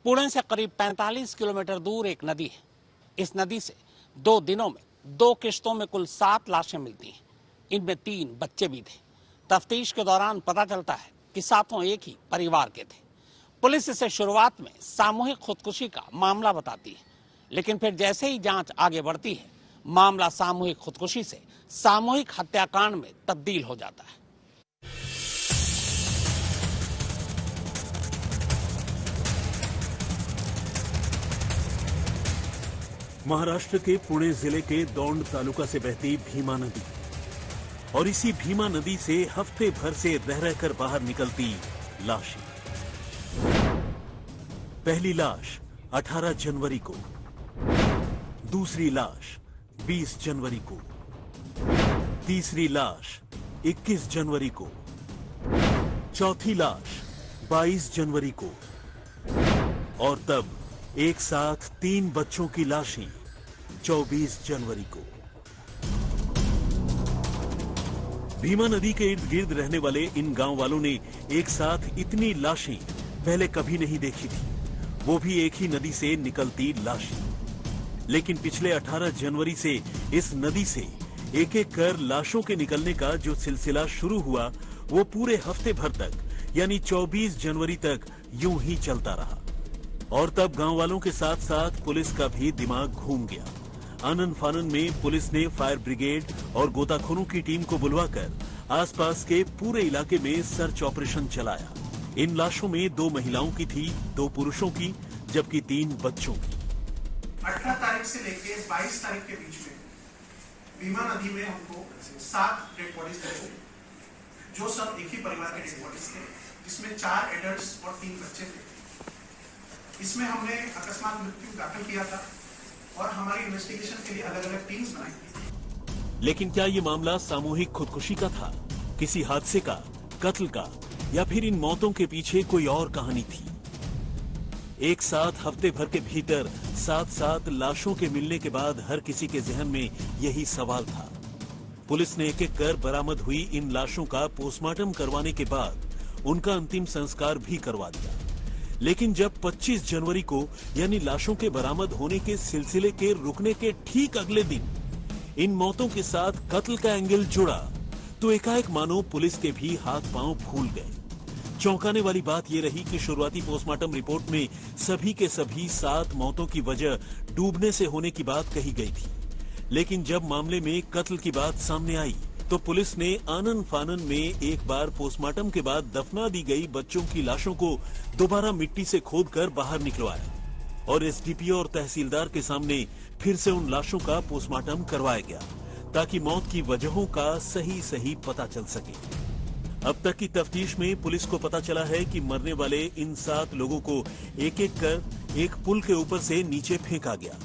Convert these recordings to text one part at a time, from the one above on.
पुणे से करीब 45 किलोमीटर दूर एक नदी है। इस नदी से 2 दिनों में 2 किश्तों में कुल 7 लाशें मिलती हैं। इनमें 3 बच्चे भी थे। तफ्तीश के दौरान पता चलता है कि सातों एक ही परिवार के थे। पुलिस इसे शुरुआत में सामूहिक खुदकुशी का मामला बताती है, लेकिन फिर जैसे ही जांच आगे बढ़ती है, मामला सामूहिक खुदकुशी से सामूहिक हत्याकांड में तब्दील हो जाता है। महाराष्ट्र के पुणे जिले के दौंड तालुका से बहती भीमा नदी, और इसी भीमा नदी से हफ्ते भर से रह रहकर बाहर निकलती लाशें। पहली लाश 18 जनवरी को, दूसरी लाश 20 जनवरी को, तीसरी लाश 21 जनवरी को, चौथी लाश 22 जनवरी को, और तब एक साथ 3 बच्चों की लाशें 24 जनवरी को। भीमा नदी के इर्द गिर्द रहने वाले इन गांव वालों ने एक साथ इतनी लाशें पहले कभी नहीं देखी थी, वो भी एक ही नदी से निकलती लाशें। लेकिन पिछले 18 जनवरी से इस नदी से एक एक कर लाशों के निकलने का जो सिलसिला शुरू हुआ, वो पूरे हफ्ते भर तक यानी 24 जनवरी तक यूं ही चलता रहा। और तब गांव वालों के साथ साथ पुलिस का भी दिमाग घूम गया। आनन फानन में पुलिस ने फायर ब्रिगेड और गोताखोरों की टीम को बुलवाकर आसपास के पूरे इलाके में सर्च ऑपरेशन चलाया। इन लाशों में 2 महिलाओं की थी, 2 पुरुषों की, जबकि 3 बच्चों की। 18 तारीख से लेके 22 तारीख के बीच में भीमा नदी में हमको 7 डेड बॉडीज मिले, जो सब एक ही परिवार के डेड बॉडीज थे, जिसमें 4 एडल्ट्स और 3 बच्चे थे। इसमें हमने अकस्मात मृत्यु दाखिल किया था और हमारी इन्वेस्टिगेशन के लिए अलग अलग टीम्स बनाई थी। लेकिन क्या ये मामला सामूहिक खुदकुशी का था, किसी हादसे का, कत्ल का, या फिर इन मौतों के पीछे कोई और कहानी थी? एक साथ हफ्ते भर के भीतर 7 लाशों के मिलने के बाद हर किसी के जहन में यही सवाल था। पुलिस ने एक एक कर बरामद हुई इन लाशों का पोस्टमार्टम करवाने के बाद उनका अंतिम संस्कार भी करवा दिया। लेकिन जब 25 जनवरी को यानी लाशों के बरामद होने के सिलसिले के रुकने के ठीक अगले दिन इन मौतों के साथ कत्ल का एंगल जुड़ा, तो एकाएक मानो पुलिस के भी हाथ पांव फूल गए। चौंकाने वाली बात यह रही कि शुरुआती पोस्टमार्टम रिपोर्ट में सभी के सभी 7 मौतों की वजह डूबने से होने की बात कही गई थी। लेकिन जब मामले में कत्ल की बात सामने आई, तो पुलिस ने आनन फानन में एक बार पोस्टमार्टम के बाद दफना दी गई बच्चों की लाशों को दोबारा मिट्टी से खोदकर बाहर निकलवाया और एसडीपीओ और तहसीलदार के सामने फिर से उन लाशों का पोस्टमार्टम करवाया गया, ताकि मौत की वजहों का सही पता चल सके। अब तक की तफ्तीश में पुलिस को पता चला है कि मरने वाले इन 7 लोगों को एक एक कर एक पुल के ऊपर से नीचे फेंका गया।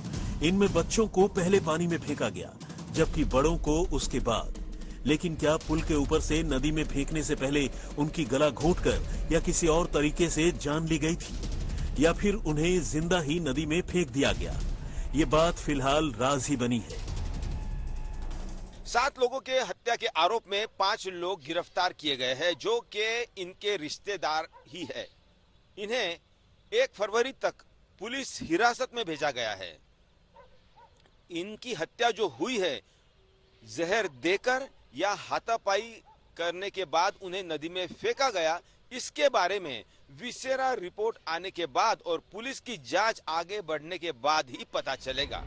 इनमें बच्चों को पहले पानी में फेंका गया, जबकि बड़ों को उसके बाद। लेकिन क्या पुल के ऊपर से नदी में फेंकने से पहले उनकी गला घोंटकर या किसी और तरीके से जान ली गई थी, या फिर उन्हें जिंदा ही नदी में फेंक दिया गया? ये बात फिलहाल राज ही बनी है। 7 लोगों के हत्या के आरोप में 5 लोग गिरफ्तार किए गए हैं, जो कि इनके रिश्तेदार ही है। इन्हें 1 फरवरी तक पुलिस हिरासत में भेजा गया है। इनकी हत्या जो हुई है, जहर देकर या हाथापाई करने के बाद उन्हें नदी में फेंका गया, इसके बारे में विसेरा रिपोर्ट आने के बाद और पुलिस की जांच आगे बढ़ने के बाद ही पता चलेगा।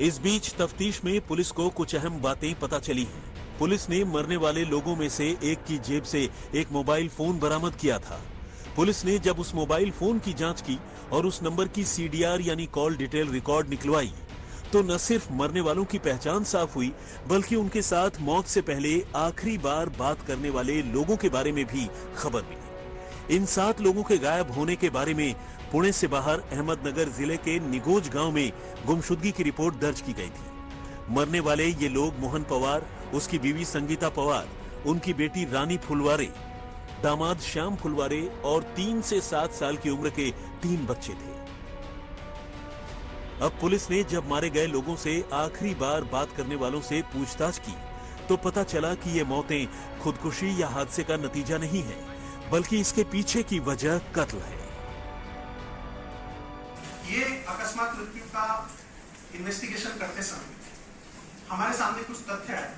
इस बीच तफ्तीश में पुलिस को कुछ अहम बातें पता चली हैं। पुलिस ने मरने वाले लोगों में से एक की जेब से एक मोबाइल फोन बरामद किया था। पुलिस ने जब उस मोबाइल फोन की जांच की और उस नंबर की सीडीआर यानी कॉल डिटेल रिकॉर्ड निकलवाई, तो न सिर्फ मरने वालों की पहचान साफ हुई, बल्कि उनके साथ मौत से पहले आखिरी बार बात करने वाले लोगों के बारे में भी खबर मिली। इन 7 लोगों के गायब होने के बारे में पुणे से बाहर अहमदनगर जिले के निगोज गांव में गुमशुदगी की रिपोर्ट दर्ज की गई थी। मरने वाले ये लोग मोहन पवार, उसकी बीवी संगीता पवार, उनकी बेटी रानी फुलवारे, दामाद श्याम फुलवारे और 3 से 7 साल की उम्र के 3 बच्चे थे। अब पुलिस ने जब मारे गए लोगों से आखिरी बार बात करने वालों से पूछताछ की, तो पता चला कि ये मौतें खुदकुशी या हादसे का नतीजा नहीं है, बल्कि इसके पीछे की वजह कत्ल है। ये अकस्मात मृत्यु का इन्वेस्टिगेशन करते समय हमारे सामने कुछ तथ्य आए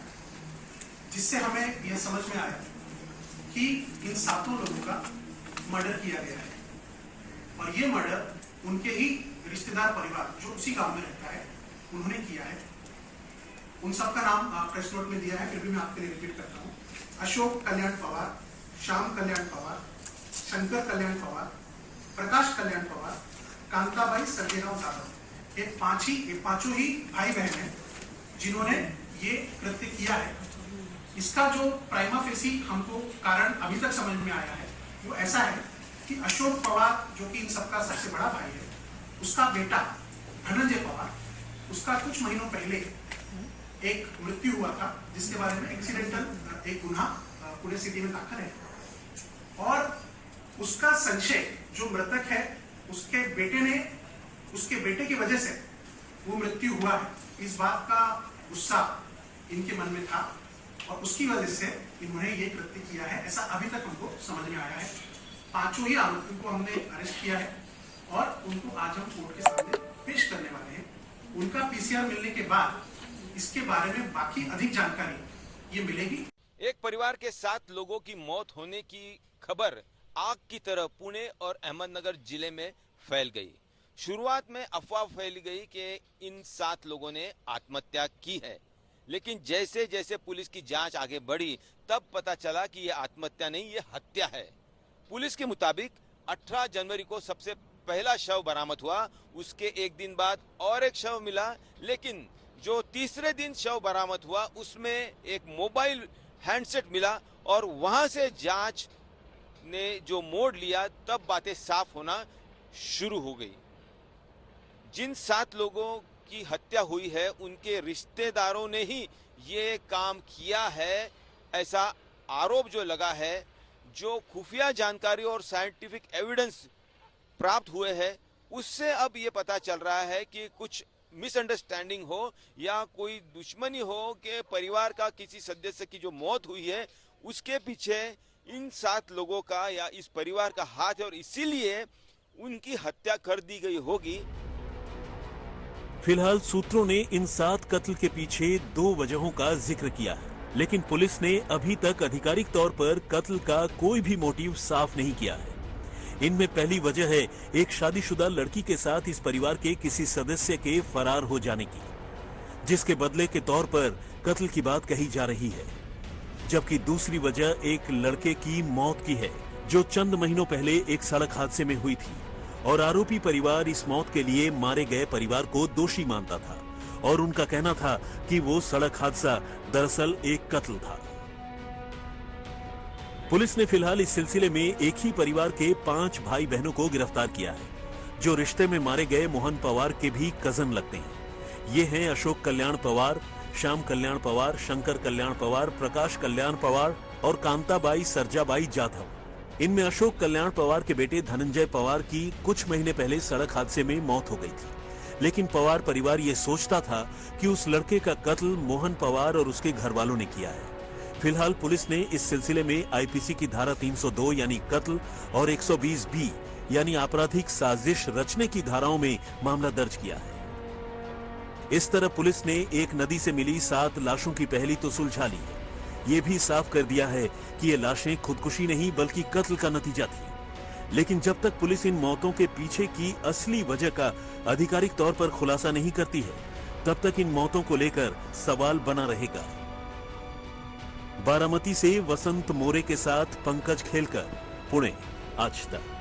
जिससे हमें यह समझ में आया कि इन 7 लोगों का मर्डर किया गया है और ये मर्डर उनके ही रिश्तेदार परिवार जो उसी गांव में रहता है उन्होंने किया है। उन सबका नाम प्रेस नोट में दिया है, फिर भी मैं आपके लिए रिपीट करता हूँ। अशोक कल्याण पवार, श्याम कल्याण पवार, शंकर कल्याण पवार, प्रकाश कल्याण पवार, कांताबाई सर्जेराव जाधव। ये पांचों ही भाई बहन हैं जिन्होंने ये कृत्य किया है। इसका जो प्राइमा फेसी हमको कारण अभी तक समझ में आया है वो ऐसा है कि अशोक पवार जो कि इन सबका सबसे बड़ा भाई है, उसका बेटा धनंजय पवार, उसका कुछ महीनों पहले एक मृत्यु हुआ था जिसके बारे में एक्सीडेंटल एक गुना पुणे सिटी में दाखिल है और उसका संशय जो मृतक है उसके बेटे की वजह से वो मृत्यु हुआ है, इस बात का गुस्सा इनके मन में था और उसकी वजह से इन्होंने ये कृत्य किया है, ऐसा अभी तक हमको समझ में आया है। 5 ही आरोपियों को हमने अरेस्ट किया है और उनको आज हम कोर्ट के सामने पेश करने वाले हैं। उनका पीसीआर मिलने के बाद इसके बारे में बाकी अधिक जानकारी ये मिलेगी। एक परिवार के 7 लोगों की मौत होने की खबर आग की तरह पुणे और अहमदनगर जिले में फैल गई। शुरुआत में अफवाह फैल गई कि इन 7 लोगों ने आत्महत्या की है, लेकिन जैसे जैसे पुलिस की जांच आगे बढ़ी तब पता चला कि यह आत्महत्या नहीं, यह हत्या है। पुलिस के मुताबिक 18 जनवरी को सबसे पहला शव बरामद हुआ, उसके एक दिन बाद और एक शव मिला, लेकिन जो तीसरे दिन शव बरामद हुआ उसमें एक मोबाइल हैंडसेट मिला और वहां से जांच ने जो मोड़ लिया तब बातें साफ होना शुरू हो गई। जिन 7 लोगों की हत्या हुई है उनके रिश्तेदारों ने ही ये काम किया है, ऐसा आरोप जो लगा है। जो खुफिया जानकारी और साइंटिफिक एविडेंस प्राप्त हुए हैं उससे अब ये पता चल रहा है कि कुछ मिसअंडरस्टैंडिंग हो या कोई दुश्मनी हो कि परिवार का किसी सदस्य की जो मौत हुई है उसके पीछे इन 7 लोगों का या इस परिवार का हाथ है और इसीलिए उनकी हत्या कर दी गई होगी। फिलहाल सूत्रों ने इन 7 कत्ल के पीछे 2 वजहों का जिक्र किया है, लेकिन पुलिस ने अभी तक आधिकारिक तौर पर कत्ल का कोई भी मोटिव साफ नहीं किया है। इनमें पहली वजह है एक शादीशुदा लड़की के साथ इस परिवार के किसी सदस्य के फरार हो जाने की, जिसके बदले के तौर पर कत्ल की बात कही जा रही है। जबकि दूसरी वजह एक लड़के की मौत की है जो चंद महीनों पहले एक सड़क हादसे में हुई थी और आरोपी परिवार इस मौत के लिए मारे गए परिवार को दोषी मानता था और उनका कहना था कि वो सड़क हादसा दरअसल एक कत्ल था। पुलिस ने फिलहाल इस सिलसिले में एक ही परिवार के 5 भाई बहनों को गिरफ्तार किया है जो रिश्ते में मारे गए मोहन पवार के भी कजन लगते हैं। ये हैं अशोक कल्याण पवार, श्याम कल्याण पवार, शंकर कल्याण पवार, प्रकाश कल्याण पवार और कांताबाई सर्जाबाई जाधव। इनमें अशोक कल्याण पवार के बेटे धनंजय पवार की कुछ महीने पहले सड़क हादसे में मौत हो गई थी, लेकिन पवार परिवार ये सोचता था कि उस लड़के का कत्ल मोहन पवार और उसके घर वालों ने किया है। फिलहाल पुलिस ने इस सिलसिले में आईपीसी की धारा 302 यानी कत्ल और 120 बी यानी आपराधिक साजिश रचने की धाराओं में मामला दर्ज किया है। इस तरह पुलिस ने एक नदी से मिली 7 लाशों की पहली तो सुलझा ली है। ये भी साफ कर दिया है कि ये लाशें खुदकुशी नहीं बल्कि कत्ल का नतीजा थी। लेकिन जब तक पुलिस इन मौतों के पीछे की असली वजह का आधिकारिक तौर पर खुलासा नहीं करती है, तब तक इन मौतों को लेकर सवाल बना रहेगा। बारामती से वसंत मोरे के साथ पंकज खेलकर, पुणे, आज तक।